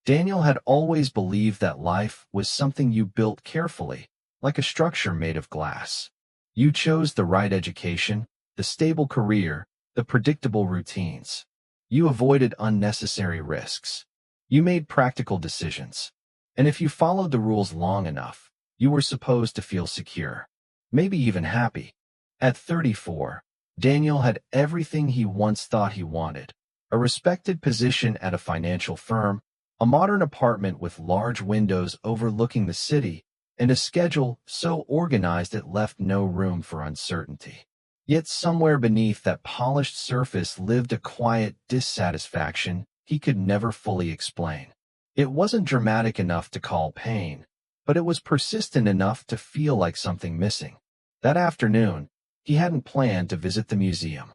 Daniel had always believed that life was something you built carefully, like a structure made of glass. You chose the right education, the stable career, the predictable routines. You avoided unnecessary risks. You made practical decisions. And if you followed the rules long enough, you were supposed to feel secure, maybe even happy. At 34, Daniel had everything he once thought he wanted: a respected position at a financial firm, a modern apartment with large windows overlooking the city, and a schedule so organized it left no room for uncertainty. Yet somewhere beneath that polished surface lived a quiet dissatisfaction he could never fully explain. It wasn't dramatic enough to call pain, but it was persistent enough to feel like something missing. That afternoon, he hadn't planned to visit the museum.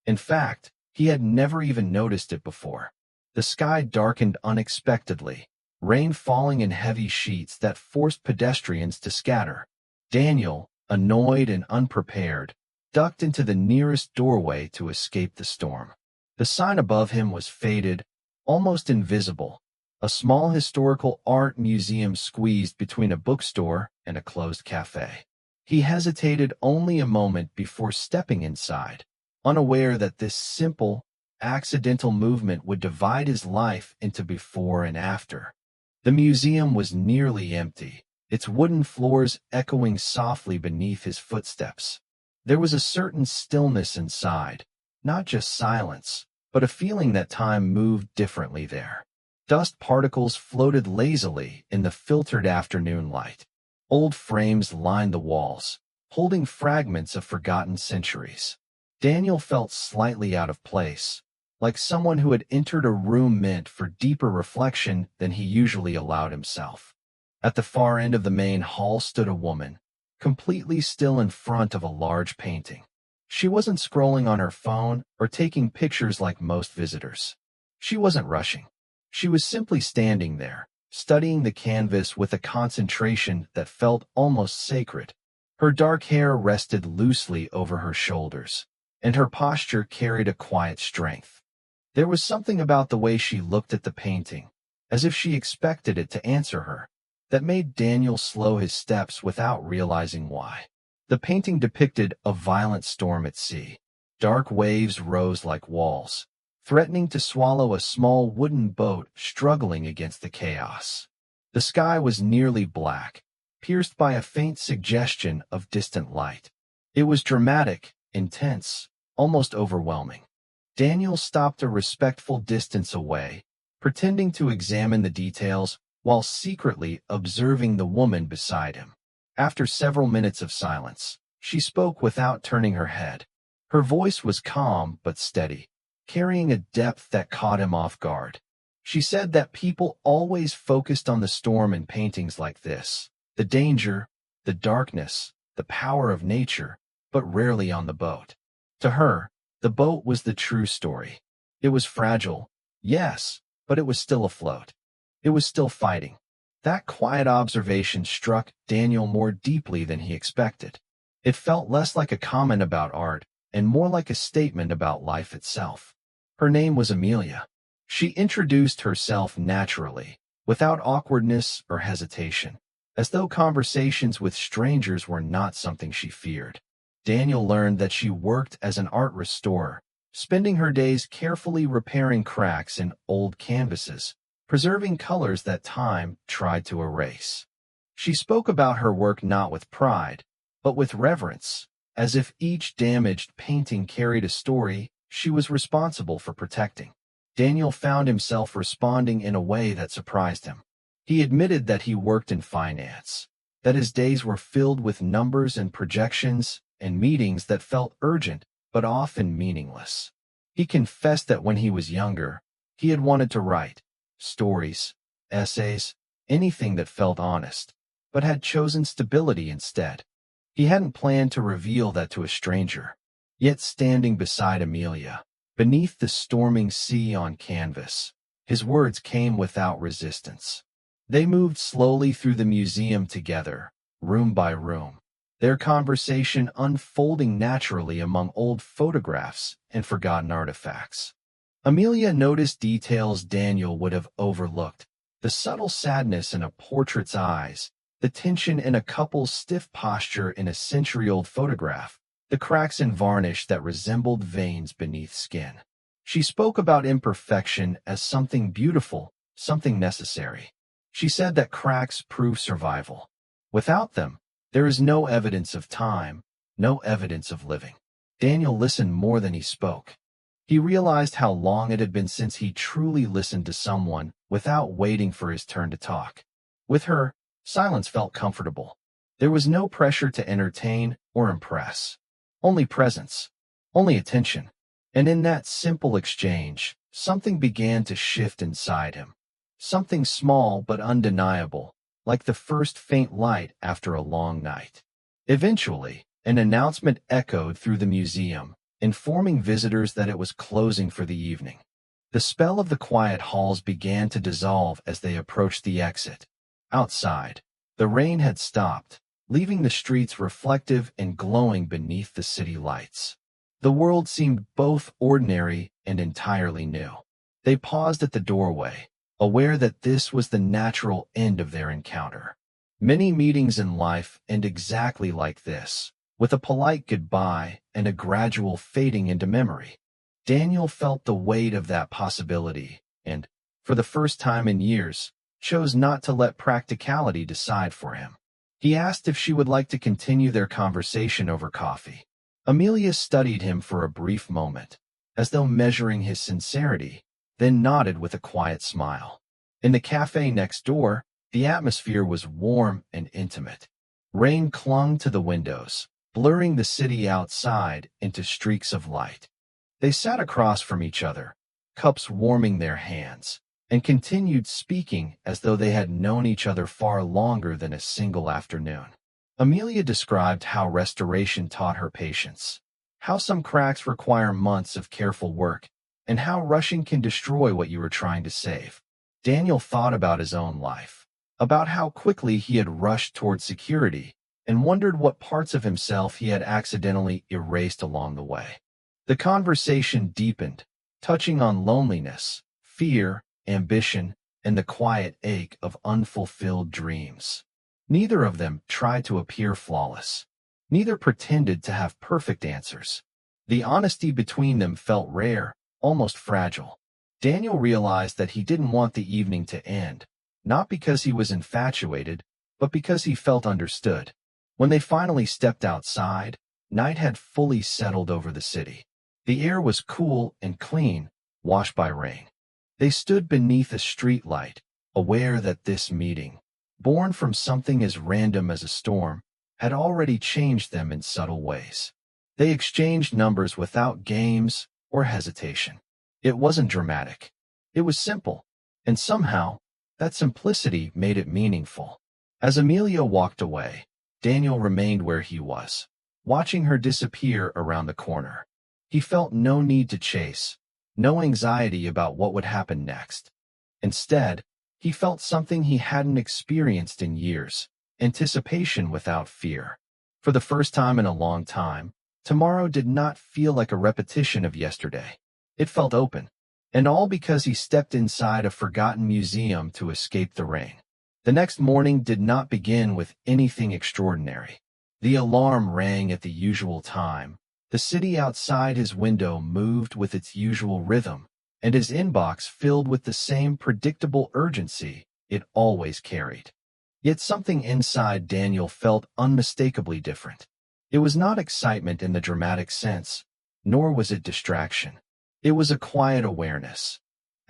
In fact, he had never even noticed it before. The sky darkened unexpectedly, rain falling in heavy sheets that forced pedestrians to scatter. Daniel, annoyed and unprepared, ducked into the nearest doorway to escape the storm. The sign above him was faded, almost invisible, a small historical art museum squeezed between a bookstore and a closed cafe. He hesitated only a moment before stepping inside, unaware that this simple, accidental movement would divide his life into before and after. The museum was nearly empty, its wooden floors echoing softly beneath his footsteps. There was a certain stillness inside, not just silence, but a feeling that time moved differently there. Dust particles floated lazily in the filtered afternoon light. Old frames lined the walls, holding fragments of forgotten centuries. Daniel felt slightly out of place, like someone who had entered a room meant for deeper reflection than he usually allowed himself. At the far end of the main hall stood a woman, completely still in front of a large painting. She wasn't scrolling on her phone or taking pictures like most visitors. She wasn't rushing. She was simply standing there, studying the canvas with a concentration that felt almost sacred. Her dark hair rested loosely over her shoulders, and her posture carried a quiet strength. There was something about the way she looked at the painting, as if she expected it to answer her, that made Daniel slow his steps without realizing why. The painting depicted a violent storm at sea. Dark waves rose like walls, threatening to swallow a small wooden boat struggling against the chaos. The sky was nearly black, pierced by a faint suggestion of distant light. It was dramatic, intense, almost overwhelming. Daniel stopped a respectful distance away, pretending to examine the details while secretly observing the woman beside him. After several minutes of silence, she spoke without turning her head. Her voice was calm but steady, carrying a depth that caught him off guard. She said that people always focused on the storm in paintings like this, the danger, the darkness, the power of nature, but rarely on the boat. To her, the boat was the true story. It was fragile, yes, but it was still afloat. It was still fighting. That quiet observation struck Daniel more deeply than he expected. It felt less like a comment about art and more like a statement about life itself. Her name was Amelia. She introduced herself naturally, without awkwardness or hesitation, as though conversations with strangers were not something she feared. Daniel learned that she worked as an art restorer, spending her days carefully repairing cracks in old canvases, preserving colors that time tried to erase. She spoke about her work not with pride, but with reverence, as if each damaged painting carried a story she was responsible for protecting. Daniel found himself responding in a way that surprised him. He admitted that he worked in finance, that his days were filled with numbers and projections and meetings that felt urgent but often meaningless. He confessed that when he was younger, he had wanted to write stories, essays, anything that felt honest, but had chosen stability instead. He hadn't planned to reveal that to a stranger. Yet standing beside Amelia, beneath the storming sea on canvas, his words came without resistance. They moved slowly through the museum together, room by room, their conversation unfolding naturally among old photographs and forgotten artifacts. Amelia noticed details Daniel would have overlooked, The subtle sadness in a portrait's eyes, the tension in a couple's stiff posture in a century-old photograph, the cracks in varnish that resembled veins beneath skin. She spoke about imperfection as something beautiful, something necessary. She said that cracks prove survival. Without them, there is no evidence of time, no evidence of living. Daniel listened more than he spoke. He realized how long it had been since he truly listened to someone without waiting for his turn to talk. With her, silence felt comfortable. There was no pressure to entertain or impress. Only presence. Only attention. And in that simple exchange, something began to shift inside him. Something small but undeniable, like the first faint light after a long night. Eventually, an announcement echoed through the museum, informing visitors that it was closing for the evening. The spell of the quiet halls began to dissolve as they approached the exit. Outside, the rain had stopped, leaving the streets reflective and glowing beneath the city lights. The world seemed both ordinary and entirely new. They paused at the doorway, aware that this was the natural end of their encounter. Many meetings in life end exactly like this, with a polite goodbye and a gradual fading into memory. Daniel felt the weight of that possibility and, for the first time in years, chose not to let practicality decide for him. He asked if she would like to continue their conversation over coffee. Amelia studied him for a brief moment, as though measuring his sincerity, then nodded with a quiet smile. In the cafe next door, the atmosphere was warm and intimate. Rain clung to the windows, blurring the city outside into streaks of light. They sat across from each other, cups warming their hands, and continued speaking as though they had known each other far longer than a single afternoon. Amelia described how restoration taught her patience, how some cracks require months of careful work, and how rushing can destroy what you were trying to save. Daniel thought about his own life, about how quickly he had rushed toward security, and wondered what parts of himself he had accidentally erased along the way. The conversation deepened, touching on loneliness, fear, ambition, and the quiet ache of unfulfilled dreams. Neither of them tried to appear flawless. Neither pretended to have perfect answers. The honesty between them felt rare, almost fragile. Daniel realized that he didn't want the evening to end, not because he was infatuated, but because he felt understood. When they finally stepped outside, night had fully settled over the city. The air was cool and clean, washed by rain. They stood beneath a street light, aware that this meeting, born from something as random as a storm, had already changed them in subtle ways. They exchanged numbers without games or hesitation. It wasn't dramatic. It was simple, and somehow, that simplicity made it meaningful. As Amelia walked away, Daniel remained where he was, watching her disappear around the corner. He felt no need to chase, no anxiety about what would happen next. Instead, he felt something he hadn't experienced in years, anticipation without fear. For the first time in a long time, tomorrow did not feel like a repetition of yesterday. It felt open, and all because he stepped inside a forgotten museum to escape the rain. The next morning did not begin with anything extraordinary. The alarm rang at the usual time. The city outside his window moved with its usual rhythm, and his inbox filled with the same predictable urgency it always carried. Yet something inside Daniel felt unmistakably different. It was not excitement in the dramatic sense, nor was it distraction. It was a quiet awareness,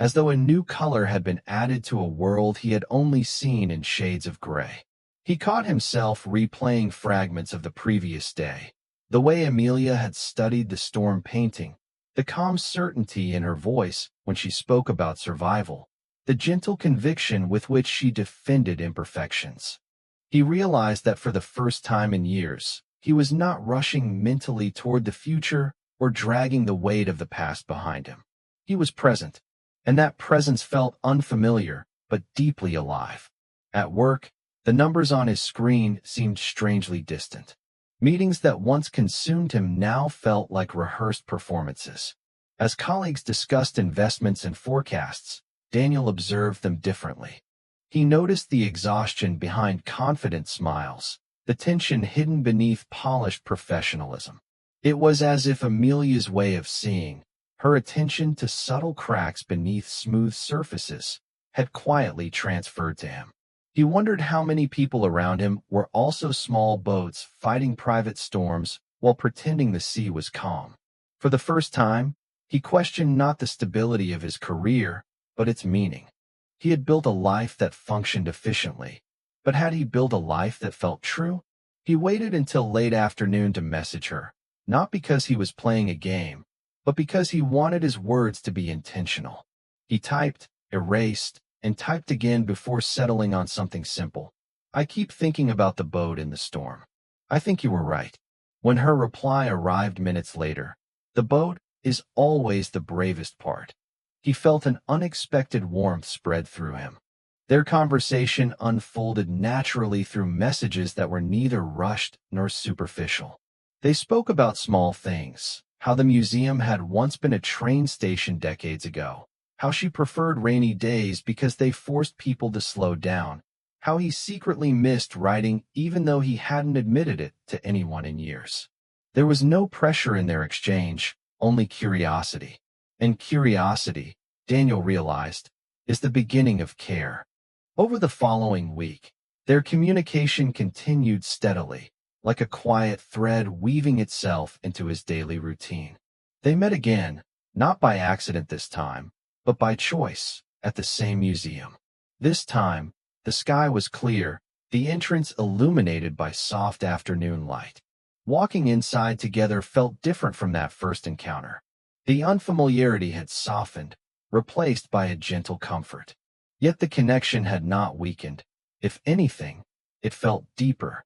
as though a new color had been added to a world he had only seen in shades of gray. He caught himself replaying fragments of the previous day, the way Amelia had studied the storm painting, the calm certainty in her voice when she spoke about survival, the gentle conviction with which she defended imperfections. He realized that for the first time in years, he was not rushing mentally toward the future or dragging the weight of the past behind him. He was present, and that presence felt unfamiliar but deeply alive. At work, the numbers on his screen seemed strangely distant. Meetings that once consumed him now felt like rehearsed performances. As colleagues discussed investments and forecasts, Daniel observed them differently. He noticed the exhaustion behind confident smiles, the tension hidden beneath polished professionalism. It was as if Amelia's way of seeing, her attention to subtle cracks beneath smooth surfaces, had quietly transferred to him. He wondered how many people around him were also small boats fighting private storms while pretending the sea was calm. For the first time, he questioned not the stability of his career, but its meaning. He had built a life that functioned efficiently, but had he built a life that felt true? He waited until late afternoon to message her, not because he was playing a game, but because he wanted his words to be intentional. He typed, erased, and typed again before settling on something simple. I keep thinking about the boat in the storm. I think you were right. When her reply arrived minutes later, the boat is always the bravest part. He felt an unexpected warmth spread through him. Their conversation unfolded naturally through messages that were neither rushed nor superficial. They spoke about small things, how the museum had once been a train station decades ago, how she preferred rainy days because they forced people to slow down, how he secretly missed writing even though he hadn't admitted it to anyone in years. There was no pressure in their exchange, only curiosity. And curiosity, Daniel realized, is the beginning of care. Over the following week, their communication continued steadily, like a quiet thread weaving itself into his daily routine. They met again, not by accident this time, but by choice, at the same museum. This time, the sky was clear, the entrance illuminated by soft afternoon light. Walking inside together felt different from that first encounter. The unfamiliarity had softened, replaced by a gentle comfort. Yet the connection had not weakened. If anything, it felt deeper.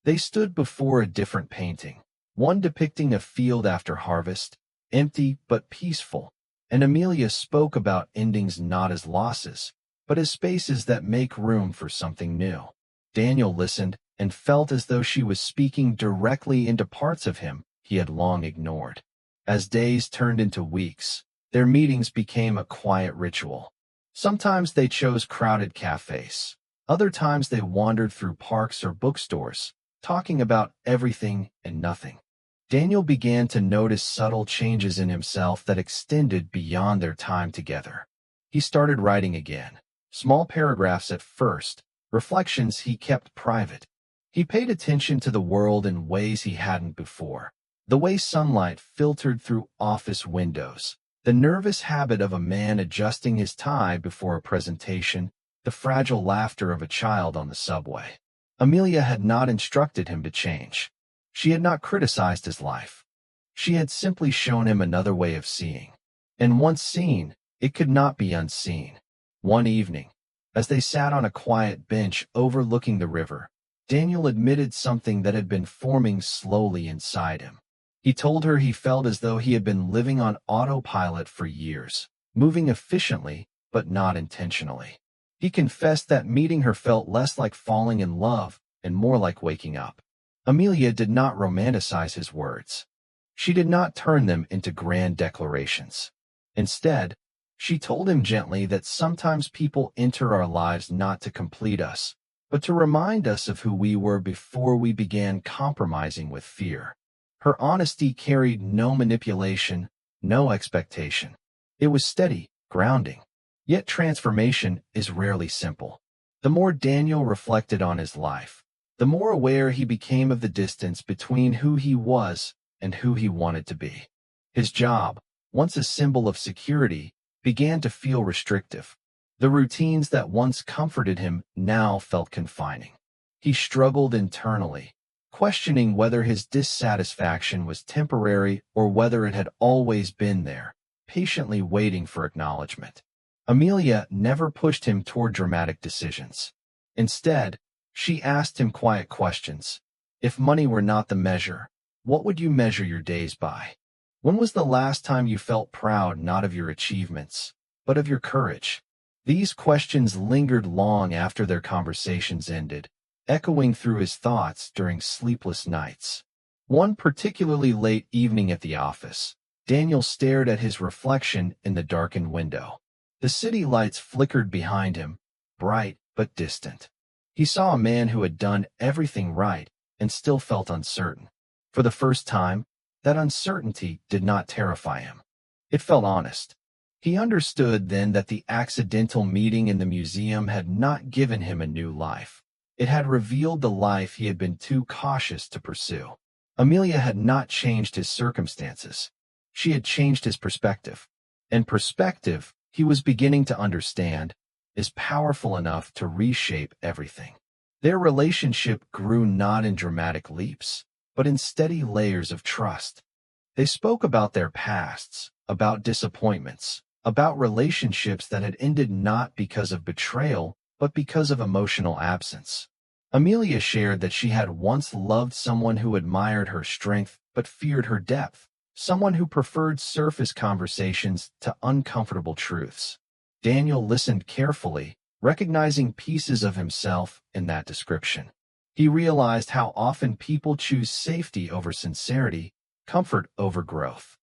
They stood before a different painting, one depicting a field after harvest, empty but peaceful, and Amelia spoke about endings not as losses, but as spaces that make room for something new. Daniel listened and felt as though she was speaking directly into parts of him he had long ignored. As days turned into weeks, their meetings became a quiet ritual. Sometimes they chose crowded cafes. Other times they wandered through parks or bookstores, talking about everything and nothing. Daniel began to notice subtle changes in himself that extended beyond their time together. He started writing again, small paragraphs at first, reflections he kept private. He paid attention to the world in ways he hadn't before. The way sunlight filtered through office windows, the nervous habit of a man adjusting his tie before a presentation, the fragile laughter of a child on the subway. Amelia had not instructed him to change. She had not criticized his life. She had simply shown him another way of seeing. And once seen, it could not be unseen. One evening, as they sat on a quiet bench overlooking the river, Daniel admitted something that had been forming slowly inside him. He told her he felt as though he had been living on autopilot for years, moving efficiently but not intentionally. He confessed that meeting her felt less like falling in love and more like waking up. Amelia did not romanticize his words. She did not turn them into grand declarations. Instead, she told him gently that sometimes people enter our lives not to complete us, but to remind us of who we were before we began compromising with fear. Her honesty carried no manipulation, no expectation. It was steady, grounding. Yet transformation is rarely simple. The more Daniel reflected on his life, the more aware he became of the distance between who he was and who he wanted to be. His job, once a symbol of security, began to feel restrictive. The routines that once comforted him now felt confining. He struggled internally, questioning whether his dissatisfaction was temporary or whether it had always been there, patiently waiting for acknowledgement. Amelia never pushed him toward dramatic decisions. Instead, she asked him quiet questions. If money were not the measure, what would you measure your days by? When was the last time you felt proud not of your achievements, but of your courage? These questions lingered long after their conversations ended, echoing through his thoughts during sleepless nights. One particularly late evening at the office, Daniel stared at his reflection in the darkened window. The city lights flickered behind him, bright but distant. He saw a man who had done everything right and still felt uncertain. For the first time, that uncertainty did not terrify him. It felt honest. He understood then that the accidental meeting in the museum had not given him a new life. It had revealed the life he had been too cautious to pursue. Amelia had not changed his circumstances. She had changed his perspective. And perspective, he was beginning to understand, is powerful enough to reshape everything. Their relationship grew not in dramatic leaps, but in steady layers of trust. They spoke about their pasts, about disappointments, about relationships that had ended not because of betrayal, but because of emotional absence. Amelia shared that she had once loved someone who admired her strength but feared her depth, someone who preferred surface conversations to uncomfortable truths. Daniel listened carefully, recognizing pieces of himself in that description. He realized how often people choose safety over sincerity, comfort over growth.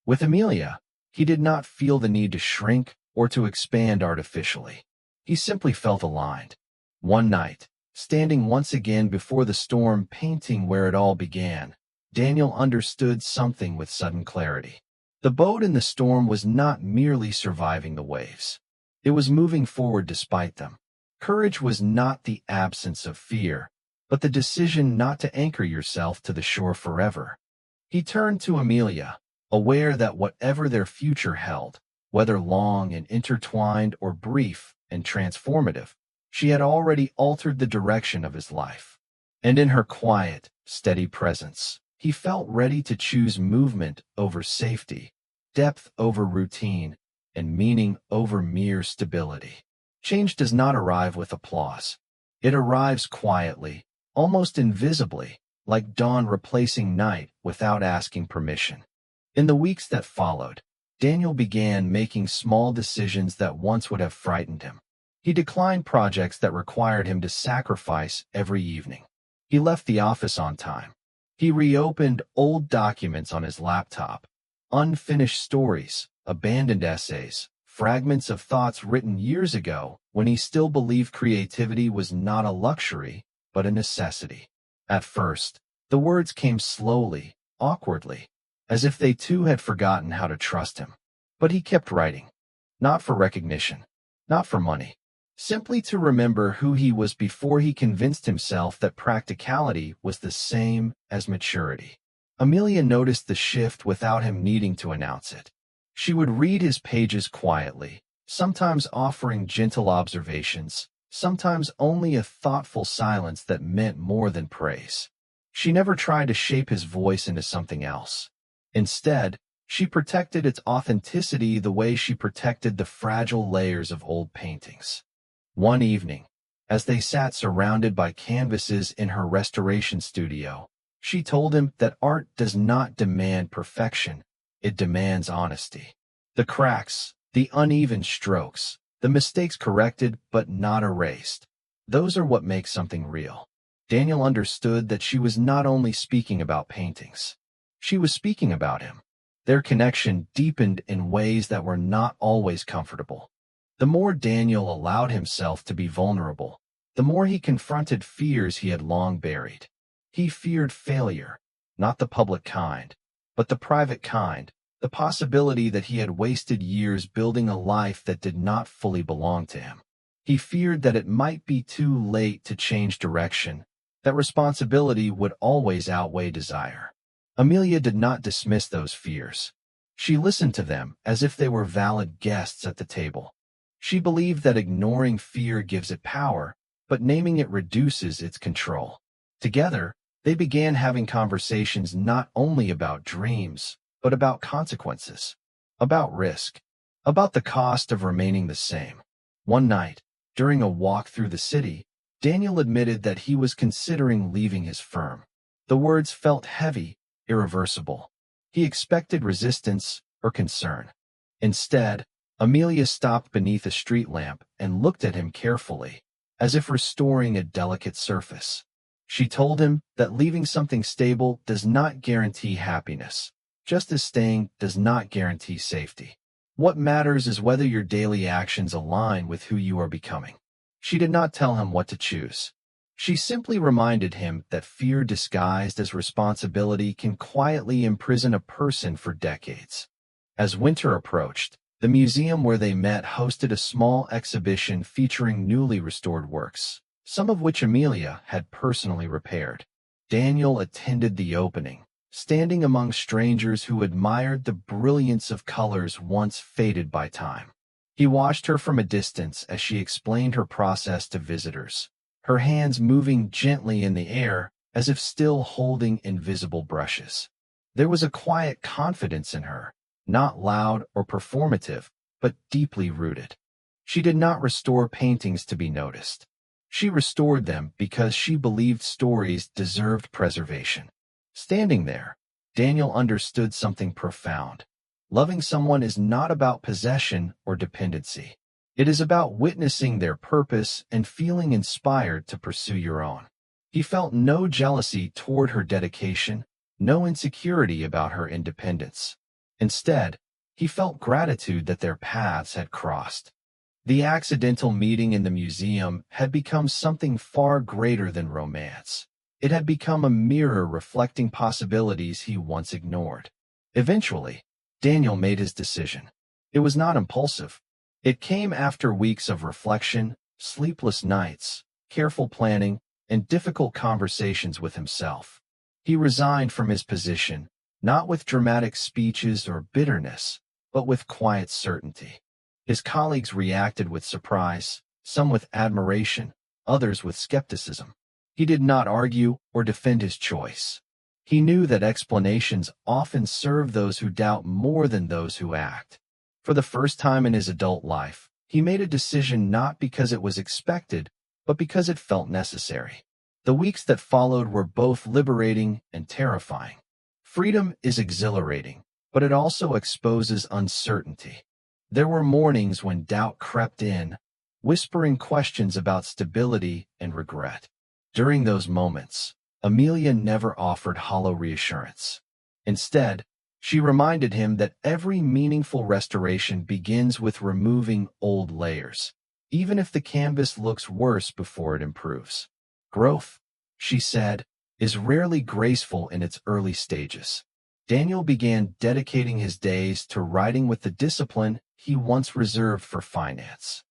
With Amelia, he did not feel the need to shrink or to expand artificially. He simply felt aligned. One night, standing once again before the storm painting where it all began, Daniel understood something with sudden clarity. The boat in the storm was not merely surviving the waves. It was moving forward despite them. Courage was not the absence of fear, but the decision not to anchor yourself to the shore forever. He turned to Amelia, aware that whatever their future held, whether long and intertwined or brief and transformative, she had already altered the direction of his life. And in her quiet, steady presence, he felt ready to choose movement over safety, depth over routine, and meaning over mere stability. Change does not arrive with applause. It arrives quietly, almost invisibly, like dawn replacing night without asking permission. In the weeks that followed, Daniel began making small decisions that once would have frightened him. He declined projects that required him to sacrifice every evening. He left the office on time. He reopened old documents on his laptop, unfinished stories, abandoned essays, fragments of thoughts written years ago when he still believed creativity was not a luxury, but a necessity. At first, the words came slowly, awkwardly, as if they too had forgotten how to trust him. But he kept writing, not for recognition, not for money, simply to remember who he was before he convinced himself that practicality was the same as maturity. Amelia noticed the shift without him needing to announce it. She would read his pages quietly, sometimes offering gentle observations, sometimes only a thoughtful silence that meant more than praise. She never tried to shape his voice into something else. Instead, she protected its authenticity the way she protected the fragile layers of old paintings. One evening, as they sat surrounded by canvases in her restoration studio, she told him that art does not demand perfection, it demands honesty. The cracks, the uneven strokes, the mistakes corrected but not erased, those are what make something real. Daniel understood that she was not only speaking about paintings. She was speaking about him. Their connection deepened in ways that were not always comfortable. The more Daniel allowed himself to be vulnerable, the more he confronted fears he had long buried. He feared failure, not the public kind, but the private kind, the possibility that he had wasted years building a life that did not fully belong to him. He feared that it might be too late to change direction, that responsibility would always outweigh desire. Amelia did not dismiss those fears. She listened to them as if they were valid guests at the table. She believed that ignoring fear gives it power, but naming it reduces its control. Together, they began having conversations not only about dreams, but about consequences, about risk, about the cost of remaining the same. One night, during a walk through the city, Daniel admitted that he was considering leaving his firm. The words felt heavy, irreversible. He expected resistance or concern. Instead, Amelia stopped beneath a street lamp and looked at him carefully, as if restoring a delicate surface. She told him that leaving something stable does not guarantee happiness, just as staying does not guarantee safety. What matters is whether your daily actions align with who you are becoming. She did not tell him what to choose. She simply reminded him that fear disguised as responsibility can quietly imprison a person for decades. As winter approached, the museum where they met hosted a small exhibition featuring newly restored works, some of which Amelia had personally repaired. Daniel attended the opening, standing among strangers who admired the brilliance of colors once faded by time. He watched her from a distance as she explained her process to visitors, her hands moving gently in the air as if still holding invisible brushes. There was a quiet confidence in her, not loud or performative, but deeply rooted. She did not restore paintings to be noticed. She restored them because she believed stories deserved preservation. Standing there, Daniel understood something profound. Loving someone is not about possession or dependency. It is about witnessing their purpose and feeling inspired to pursue your own. He felt no jealousy toward her dedication, no insecurity about her independence. Instead, he felt gratitude that their paths had crossed. The accidental meeting in the museum had become something far greater than romance. It had become a mirror reflecting possibilities he once ignored. Eventually, Daniel made his decision. It was not impulsive. It came after weeks of reflection, sleepless nights, careful planning, and difficult conversations with himself. He resigned from his position, not with dramatic speeches or bitterness, but with quiet certainty. His colleagues reacted with surprise, some with admiration, others with skepticism. He did not argue or defend his choice. He knew that explanations often serve those who doubt more than those who act. For the first time in his adult life, he made a decision not because it was expected, but because it felt necessary. The weeks that followed were both liberating and terrifying. Freedom is exhilarating, but it also exposes uncertainty. There were mornings when doubt crept in, whispering questions about stability and regret. During those moments, Amelia never offered hollow reassurance. Instead, she reminded him that every meaningful restoration begins with removing old layers, even if the canvas looks worse before it improves. Growth, she said, is rarely graceful in its early stages. Daniel began dedicating his days to writing with the discipline he once reserved for finance.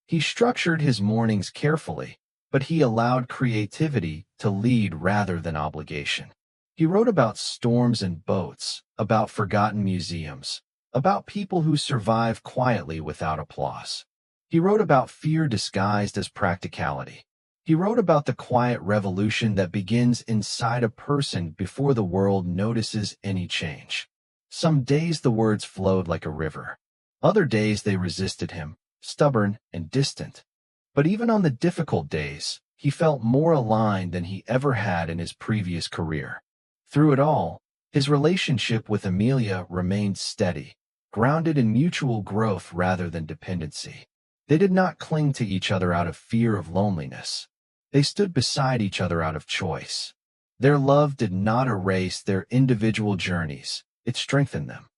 He structured his mornings carefully, but he allowed creativity to lead rather than obligation. He wrote about storms and boats, about forgotten museums, about people who survive quietly without applause. He wrote about fear disguised as practicality. He wrote about the quiet revolution that begins inside a person before the world notices any change. Some days the words flowed like a river. Other days they resisted him, stubborn and distant. But even on the difficult days, he felt more aligned than he ever had in his previous career. Through it all, his relationship with Amelia remained steady, grounded in mutual growth rather than dependency. They did not cling to each other out of fear of loneliness. They stood beside each other out of choice. Their love did not erase their individual journeys, it strengthened them.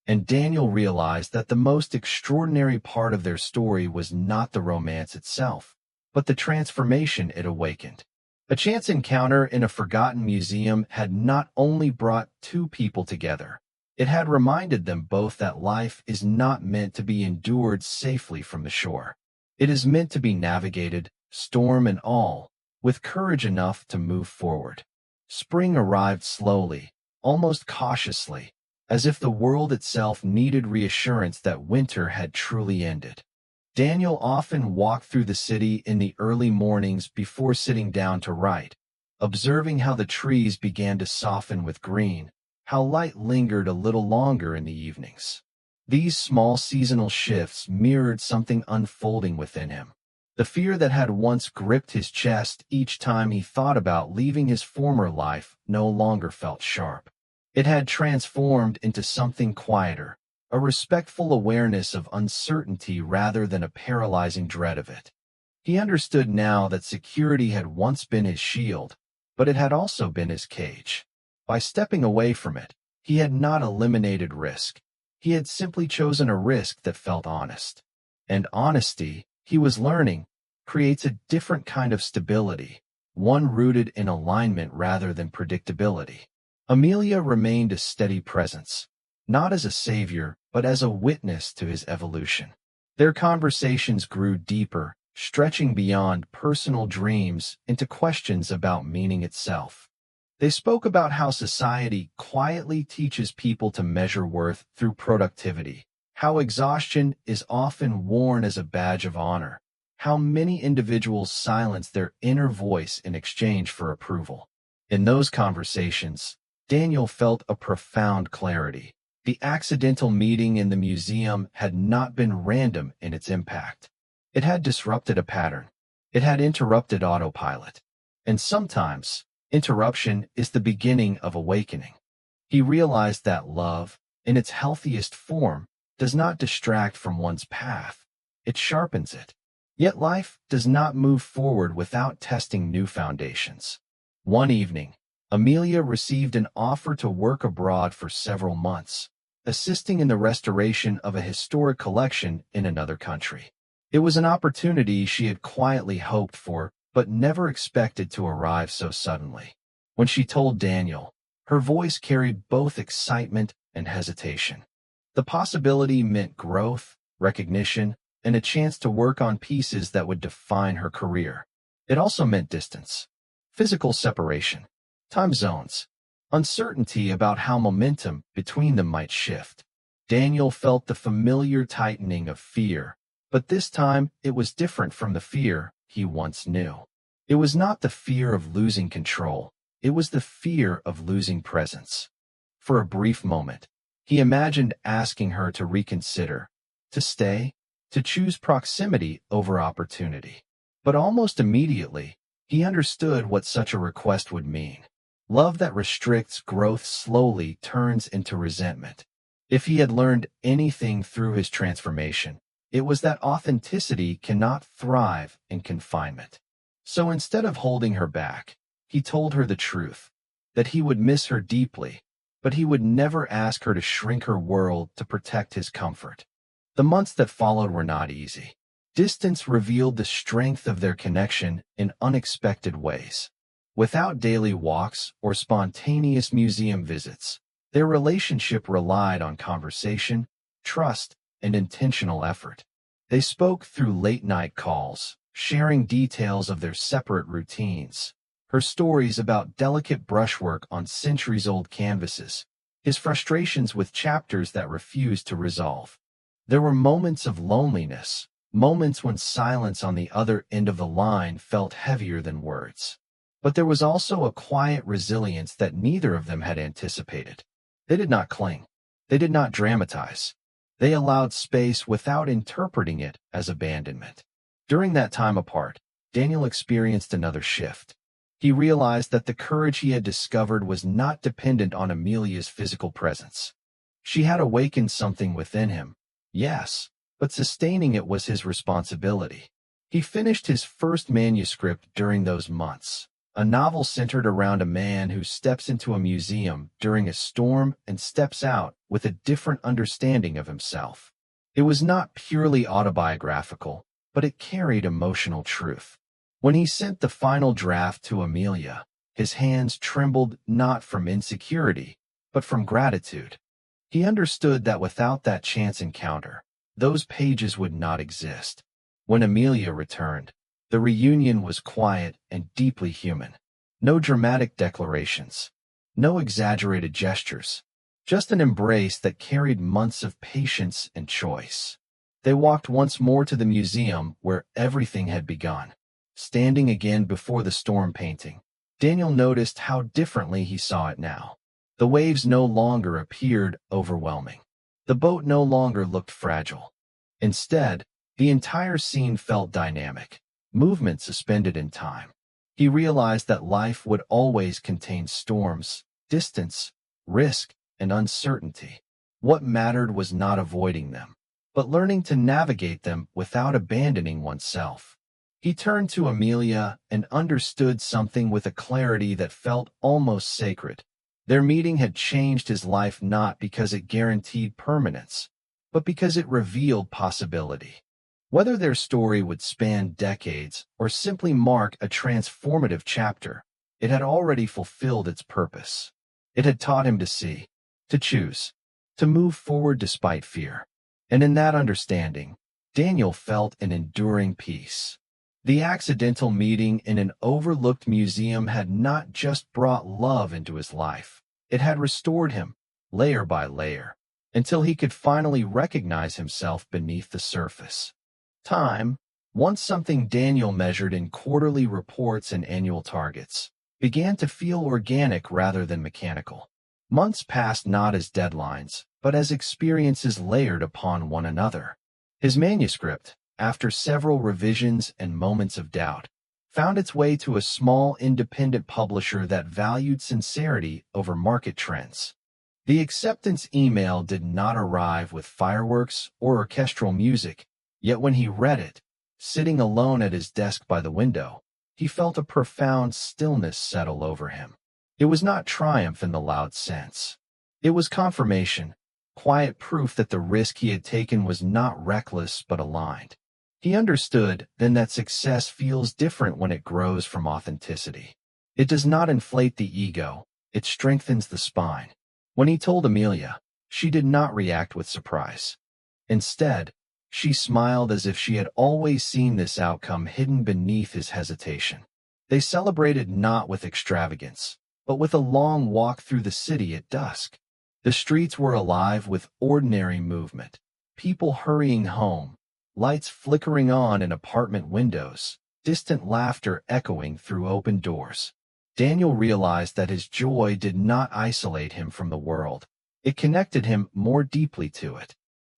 And Daniel realized that the most extraordinary part of their story was not the romance itself, but the transformation it awakened. A chance encounter in a forgotten museum had not only brought two people together, it had reminded them both that life is not meant to be endured safely from the shore. It is meant to be navigated, storm and all, with courage enough to move forward. Spring arrived slowly, almost cautiously, as if the world itself needed reassurance that winter had truly ended. Daniel often walked through the city in the early mornings before sitting down to write, observing how the trees began to soften with green, how light lingered a little longer in the evenings. These small seasonal shifts mirrored something unfolding within him. The fear that had once gripped his chest each time he thought about leaving his former life no longer felt sharp. It had transformed into something quieter, a respectful awareness of uncertainty rather than a paralyzing dread of it. He understood now that security had once been his shield, but it had also been his cage. By stepping away from it, he had not eliminated risk. He had simply chosen a risk that felt honest. And honesty, he was learning, creates a different kind of stability, one rooted in alignment rather than predictability. Amelia remained a steady presence, not as a savior, but as a witness to his evolution. Their conversations grew deeper, stretching beyond personal dreams into questions about meaning itself. They spoke about how society quietly teaches people to measure worth through productivity, how exhaustion is often worn as a badge of honor, how many individuals silence their inner voice in exchange for approval. In those conversations, Daniel felt a profound clarity. The accidental meeting in the museum had not been random in its impact. It had disrupted a pattern. It had interrupted autopilot. And sometimes, interruption is the beginning of awakening. He realized that love, in its healthiest form, does not distract from one's path. It sharpens it. Yet life does not move forward without testing new foundations. One evening, Amelia received an offer to work abroad for several months, assisting in the restoration of a historic collection in another country. It was an opportunity she had quietly hoped for, but never expected to arrive so suddenly. When she told Daniel, her voice carried both excitement and hesitation. The possibility meant growth, recognition, and a chance to work on pieces that would define her career. It also meant distance, physical separation, time zones, uncertainty about how momentum between them might shift. Daniel felt the familiar tightening of fear, but this time it was different from the fear he once knew. It was not the fear of losing control, it was the fear of losing presence. For a brief moment, he imagined asking her to reconsider, to stay, to choose proximity over opportunity. But almost immediately, he understood what such a request would mean. Love that restricts growth slowly turns into resentment. If he had learned anything through his transformation, it was that authenticity cannot thrive in confinement. So instead of holding her back, he told her the truth, that he would miss her deeply, but he would never ask her to shrink her world to protect his comfort. The months that followed were not easy. Distance revealed the strength of their connection in unexpected ways. Without daily walks or spontaneous museum visits, their relationship relied on conversation, trust, and intentional effort. They spoke through late-night calls, sharing details of their separate routines, her stories about delicate brushwork on centuries-old canvases, his frustrations with chapters that refused to resolve. There were moments of loneliness, moments when silence on the other end of the line felt heavier than words. But there was also a quiet resilience that neither of them had anticipated. They did not cling. They did not dramatize. They allowed space without interpreting it as abandonment. During that time apart, Daniel experienced another shift. He realized that the courage he had discovered was not dependent on Amelia's physical presence. She had awakened something within him, yes, but sustaining it was his responsibility. He finished his first manuscript during those months, a novel centered around a man who steps into a museum during a storm and steps out with a different understanding of himself. It was not purely autobiographical, but it carried emotional truth. When he sent the final draft to Amelia, his hands trembled not from insecurity, but from gratitude. He understood that without that chance encounter, those pages would not exist. When Amelia returned, the reunion was quiet and deeply human. No dramatic declarations, no exaggerated gestures, just an embrace that carried months of patience and choice. They walked once more to the museum where everything had begun. Standing again before the storm painting, Daniel noticed how differently he saw it now. The waves no longer appeared overwhelming. The boat no longer looked fragile. Instead, the entire scene felt dynamic, movement suspended in time. He realized that life would always contain storms, distance, risk, and uncertainty. What mattered was not avoiding them, but learning to navigate them without abandoning oneself. He turned to Amelia and understood something with a clarity that felt almost sacred. Their meeting had changed his life not because it guaranteed permanence, but because it revealed possibility. Whether their story would span decades or simply mark a transformative chapter, it had already fulfilled its purpose. It had taught him to see, to choose, to move forward despite fear. And in that understanding, Daniel felt an enduring peace. The accidental meeting in an overlooked museum had not just brought love into his life. It had restored him, layer by layer, until he could finally recognize himself beneath the surface. Time, once something Daniel measured in quarterly reports and annual targets, began to feel organic rather than mechanical. Months passed not as deadlines, but as experiences layered upon one another. His manuscript, after several revisions and moments of doubt, found its way to a small independent publisher that valued sincerity over market trends. The acceptance email did not arrive with fireworks or orchestral music, yet when he read it, sitting alone at his desk by the window, he felt a profound stillness settle over him. It was not triumph in the loud sense. It was confirmation, quiet proof that the risk he had taken was not reckless but aligned. He understood then that success feels different when it grows from authenticity. It does not inflate the ego, it strengthens the spine. When he told Amelia, she did not react with surprise. Instead, she smiled as if she had always seen this outcome hidden beneath his hesitation. They celebrated not with extravagance, but with a long walk through the city at dusk. The streets were alive with ordinary movement, people hurrying home, lights flickering on in apartment windows, distant laughter echoing through open doors. Daniel realized that his joy did not isolate him from the world. It connected him more deeply to it.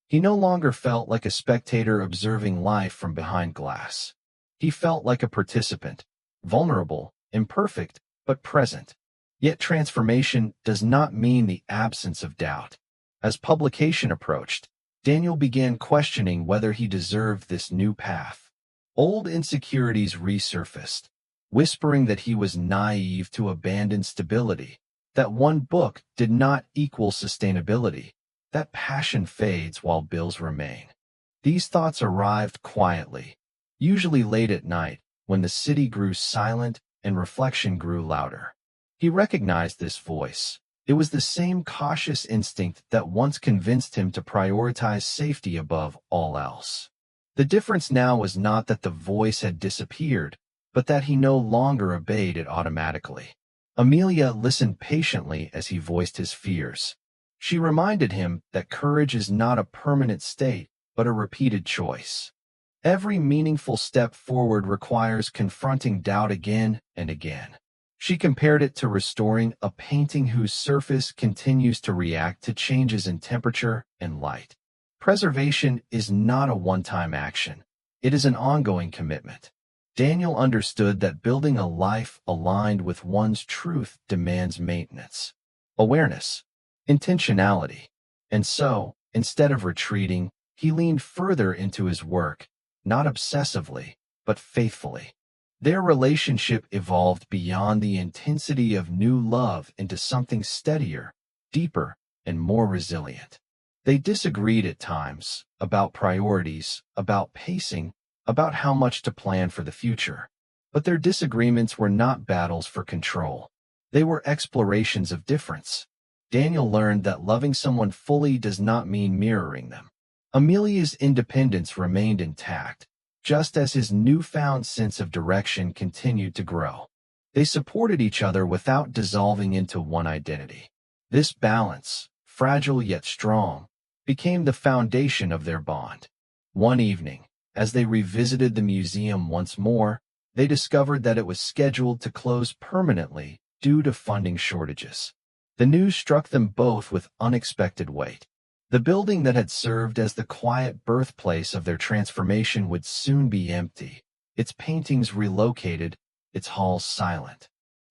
He no longer felt like a spectator observing life from behind glass. He felt like a participant, vulnerable, imperfect, but present. Yet transformation does not mean the absence of doubt. As publication approached, Daniel began questioning whether he deserved this new path. Old insecurities resurfaced, whispering that he was naive to abandon stability, that one book did not equal sustainability, that passion fades while bills remain. These thoughts arrived quietly, usually late at night, when the city grew silent and reflection grew louder. He recognized this voice. It was the same cautious instinct that once convinced him to prioritize safety above all else. The difference now was not that the voice had disappeared, but that he no longer obeyed it automatically. Amelia listened patiently as he voiced his fears. She reminded him that courage is not a permanent state, but a repeated choice. Every meaningful step forward requires confronting doubt again and again. She compared it to restoring a painting whose surface continues to react to changes in temperature and light. Preservation is not a one-time action. It is an ongoing commitment. Daniel understood that building a life aligned with one's truth demands maintenance, awareness, intentionality. And so, instead of retreating, he leaned further into his work, not obsessively, but faithfully. Their relationship evolved beyond the intensity of new love into something steadier, deeper, and more resilient. They disagreed at times about priorities, about pacing, about how much to plan for the future. But their disagreements were not battles for control. They were explorations of difference. Daniel learned that loving someone fully does not mean mirroring them. Amelia's independence remained intact, just as his newfound sense of direction continued to grow. They supported each other without dissolving into one identity. This balance, fragile yet strong, became the foundation of their bond. One evening, as they revisited the museum once more, they discovered that it was scheduled to close permanently due to funding shortages. The news struck them both with unexpected weight. The building that had served as the quiet birthplace of their transformation would soon be empty, its paintings relocated, its halls silent.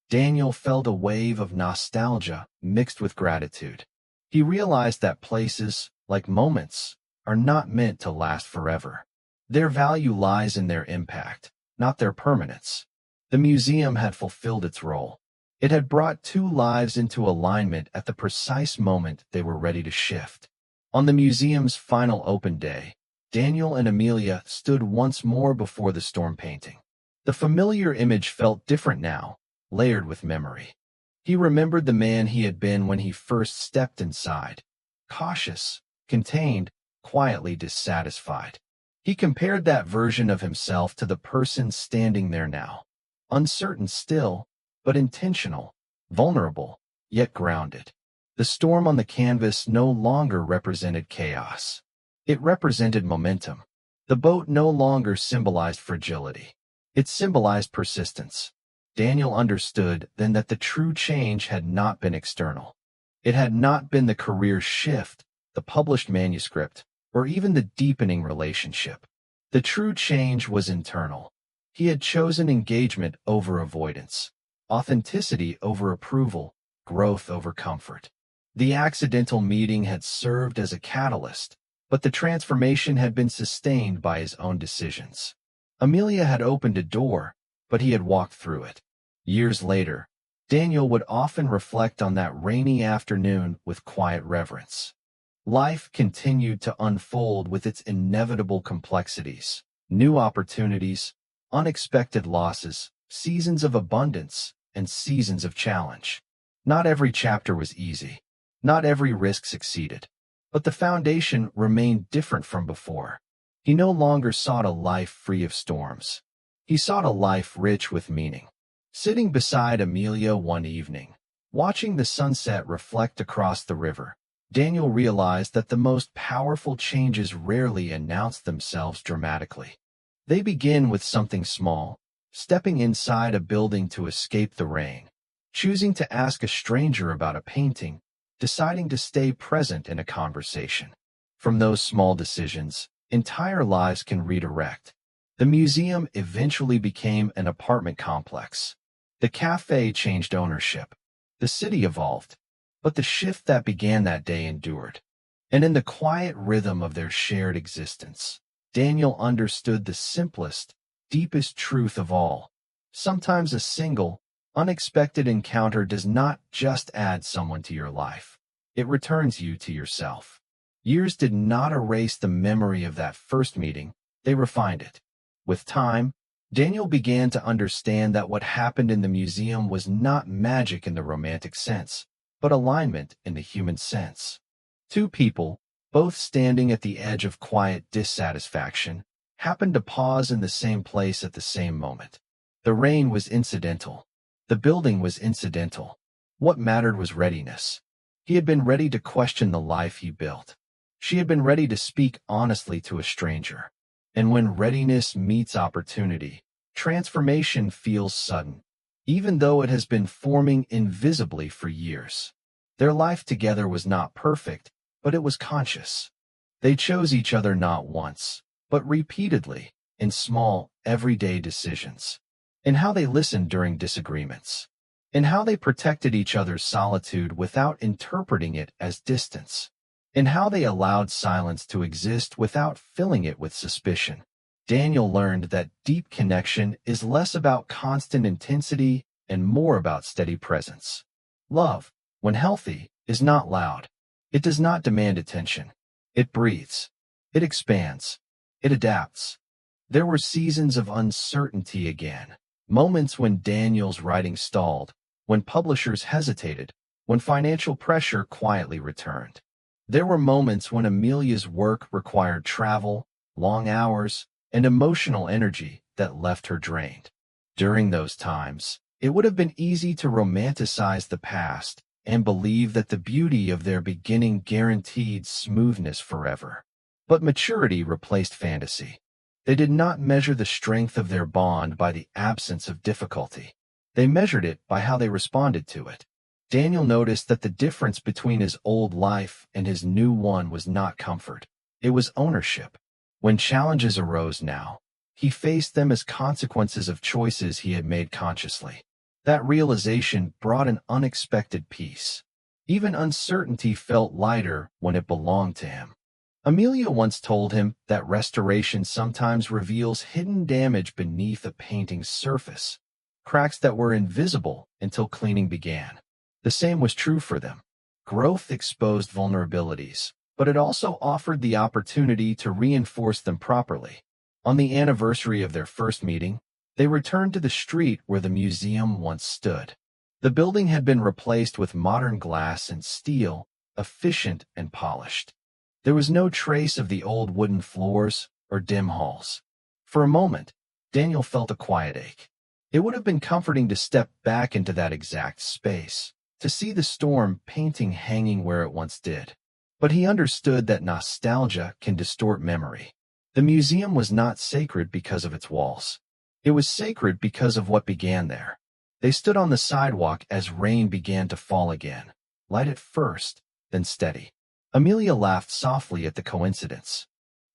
Daniel felt a wave of nostalgia mixed with gratitude. He realized that places, like moments, are not meant to last forever. Their value lies in their impact, not their permanence. The museum had fulfilled its role. It had brought two lives into alignment at the precise moment they were ready to shift. On the museum's final open day, Daniel and Amelia stood once more before the storm painting. The familiar image felt different now, layered with memory. He remembered the man he had been when he first stepped inside. Cautious, contained, quietly dissatisfied. He compared that version of himself to the person standing there now. Uncertain still, but intentional, vulnerable, yet grounded. The storm on the canvas no longer represented chaos. It represented momentum. The boat no longer symbolized fragility. It symbolized persistence. Daniel understood then that the true change had not been external. It had not been the career shift, the published manuscript, or even the deepening relationship. The true change was internal. He had chosen engagement over avoidance, authenticity over approval, growth over comfort. The accidental meeting had served as a catalyst, but the transformation had been sustained by his own decisions. Amelia had opened a door, but he had walked through it. Years later, Daniel would often reflect on that rainy afternoon with quiet reverence. Life continued to unfold with its inevitable complexities, new opportunities, unexpected losses, seasons of abundance, and seasons of challenge. Not every chapter was easy. Not every risk succeeded. But the foundation remained different from before. He no longer sought a life free of storms. He sought a life rich with meaning. Sitting beside Amelia one evening, watching the sunset reflect across the river, Daniel realized that the most powerful changes rarely announce themselves dramatically. They begin with something small, stepping inside a building to escape the rain, choosing to ask a stranger about a painting, deciding to stay present in a conversation. From those small decisions, entire lives can redirect. The museum eventually became an apartment complex. The cafe changed ownership. The city evolved. But the shift that began that day endured. And in the quiet rhythm of their shared existence, Daniel understood the simplest, deepest truth of all. Sometimes a single, unexpected encounter does not just add someone to your life. It returns you to yourself. Years did not erase the memory of that first meeting. They refined it. With time, Daniel began to understand that what happened in the museum was not magic in the romantic sense, but alignment in the human sense. Two people, both standing at the edge of quiet dissatisfaction, happened to pause in the same place at the same moment. The rain was incidental. The building was incidental. What mattered was readiness. He had been ready to question the life he built. She had been ready to speak honestly to a stranger. And when readiness meets opportunity, transformation feels sudden, even though it has been forming invisibly for years. Their life together was not perfect, but it was conscious. They chose each other not once, but repeatedly, in small, everyday decisions. In how they listened during disagreements. In how they protected each other's solitude without interpreting it as distance. In how they allowed silence to exist without filling it with suspicion. Daniel learned that deep connection is less about constant intensity and more about steady presence. Love, when healthy, is not loud. It does not demand attention. It breathes. It expands. It adapts. There were seasons of uncertainty again, moments when Daniel's writing stalled, when publishers hesitated, when financial pressure quietly returned. There were moments when Amelia's work required travel, long hours, and emotional energy that left her drained. During those times, it would have been easy to romanticize the past and believe that the beauty of their beginning guaranteed smoothness forever. But maturity replaced fantasy. They did not measure the strength of their bond by the absence of difficulty. They measured it by how they responded to it. Daniel noticed that the difference between his old life and his new one was not comfort. It was ownership. When challenges arose now, he faced them as consequences of choices he had made consciously. That realization brought an unexpected peace. Even uncertainty felt lighter when it belonged to him. Amelia once told him that restoration sometimes reveals hidden damage beneath a painting's surface, cracks that were invisible until cleaning began. The same was true for them. Growth exposed vulnerabilities, but it also offered the opportunity to reinforce them properly. On the anniversary of their first meeting, they returned to the street where the museum once stood. The building had been replaced with modern glass and steel, efficient and polished. There was no trace of the old wooden floors or dim halls. For a moment, Daniel felt a quiet ache. It would have been comforting to step back into that exact space, to see the storm painting hanging where it once did. But he understood that nostalgia can distort memory. The museum was not sacred because of its walls. It was sacred because of what began there. They stood on the sidewalk as rain began to fall again, light at first, then steady. Amelia laughed softly at the coincidence.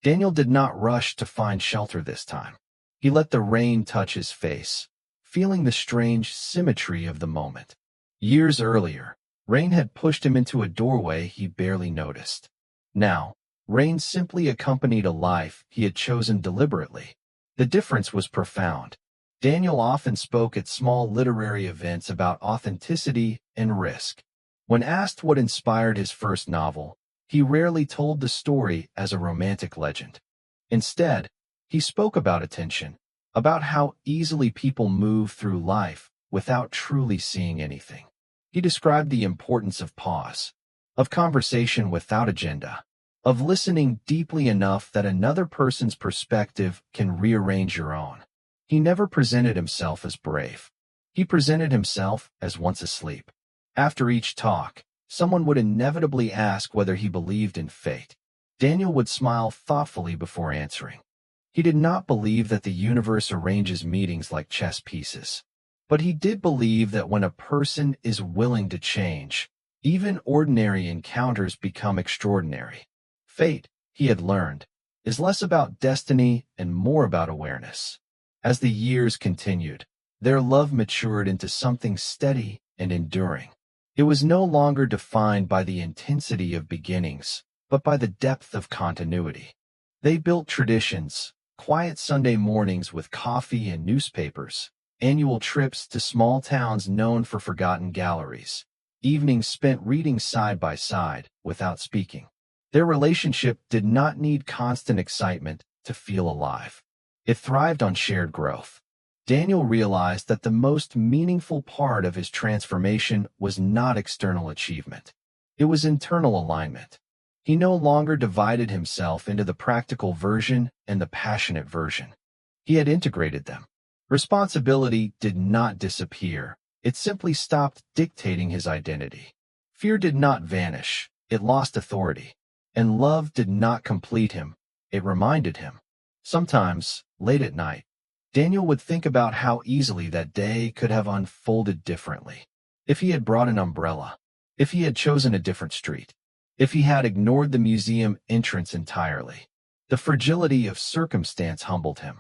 Daniel did not rush to find shelter this time. He let the rain touch his face, feeling the strange symmetry of the moment. Years earlier, rain had pushed him into a doorway he barely noticed. Now, rain simply accompanied a life he had chosen deliberately. The difference was profound. Daniel often spoke at small literary events about authenticity and risk. When asked what inspired his first novel, he rarely told the story as a romantic legend. Instead, he spoke about attention, about how easily people move through life without truly seeing anything. He described the importance of pause, of conversation without agenda, of listening deeply enough that another person's perspective can rearrange your own. He never presented himself as brave. He presented himself as once asleep. After each talk, someone would inevitably ask whether he believed in fate. Daniel would smile thoughtfully before answering. He did not believe that the universe arranges meetings like chess pieces. But he did believe that when a person is willing to change, even ordinary encounters become extraordinary. Fate, he had learned, is less about destiny and more about awareness. As the years continued, their love matured into something steady and enduring. It was no longer defined by the intensity of beginnings, but by the depth of continuity. They built traditions, quiet Sunday mornings with coffee and newspapers, annual trips to small towns known for forgotten galleries, evenings spent reading side by side without speaking. Their relationship did not need constant excitement to feel alive. It thrived on shared growth. Daniel realized that the most meaningful part of his transformation was not external achievement. It was internal alignment. He no longer divided himself into the practical version and the passionate version. He had integrated them. Responsibility did not disappear. It simply stopped dictating his identity. Fear did not vanish. It lost authority. And love did not complete him. It reminded him. Sometimes, late at night, Daniel would think about how easily that day could have unfolded differently. If he had brought an umbrella, if he had chosen a different street, if he had ignored the museum entrance entirely. The fragility of circumstance humbled him.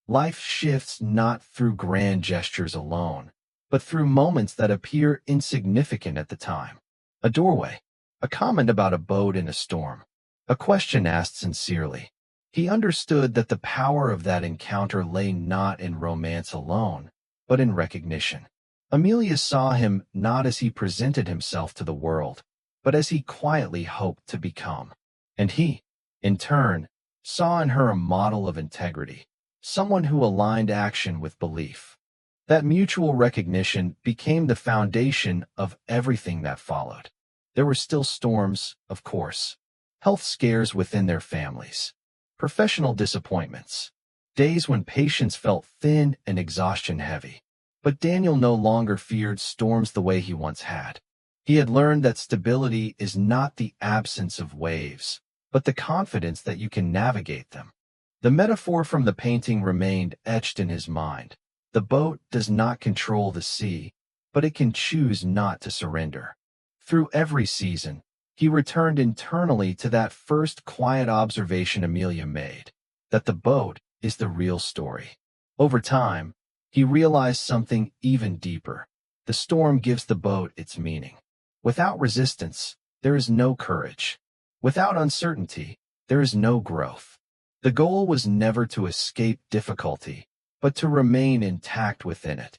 Life shifts not through grand gestures alone, but through moments that appear insignificant at the time. A doorway, a comment about a boat in a storm, a question asked sincerely. He understood that the power of that encounter lay not in romance alone, but in recognition. Amelia saw him not as he presented himself to the world, but as he quietly hoped to become. And he, in turn, saw in her a model of integrity, someone who aligned action with belief. That mutual recognition became the foundation of everything that followed. There were still storms, of course, health scares within their families, professional disappointments, days when patience felt thin and exhaustion heavy. But Daniel no longer feared storms the way he once had. He had learned that stability is not the absence of waves, but the confidence that you can navigate them. The metaphor from the painting remained etched in his mind. The boat does not control the sea, but it can choose not to surrender. Through every season, he returned internally to that first quiet observation Amelia made, that the boat is the real story. Over time, he realized something even deeper. The storm gives the boat its meaning. Without resistance, there is no courage. Without uncertainty, there is no growth. The goal was never to escape difficulty, but to remain intact within it.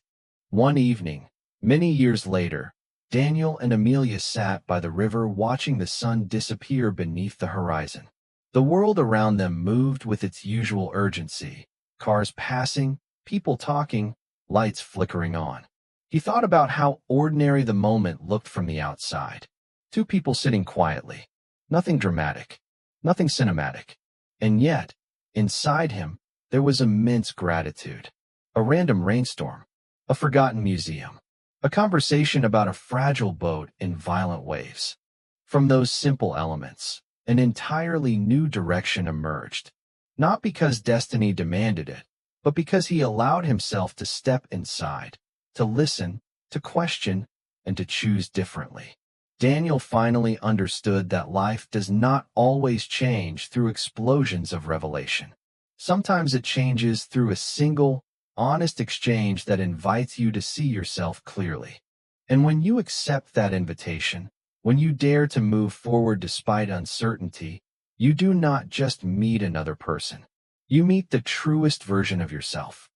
One evening, many years later, Daniel and Amelia sat by the river watching the sun disappear beneath the horizon. The world around them moved with its usual urgency, cars passing, people talking, lights flickering on. He thought about how ordinary the moment looked from the outside. Two people sitting quietly. Nothing dramatic, nothing cinematic. And yet, inside him, there was immense gratitude. A random rainstorm, a forgotten museum, a conversation about a fragile boat in violent waves. From those simple elements, an entirely new direction emerged. Not because destiny demanded it, but because he allowed himself to step inside, to listen, to question, and to choose differently. Daniel finally understood that life does not always change through explosions of revelation. Sometimes it changes through a single, honest exchange that invites you to see yourself clearly. And when you accept that invitation, when you dare to move forward despite uncertainty, you do not just meet another person. You meet the truest version of yourself.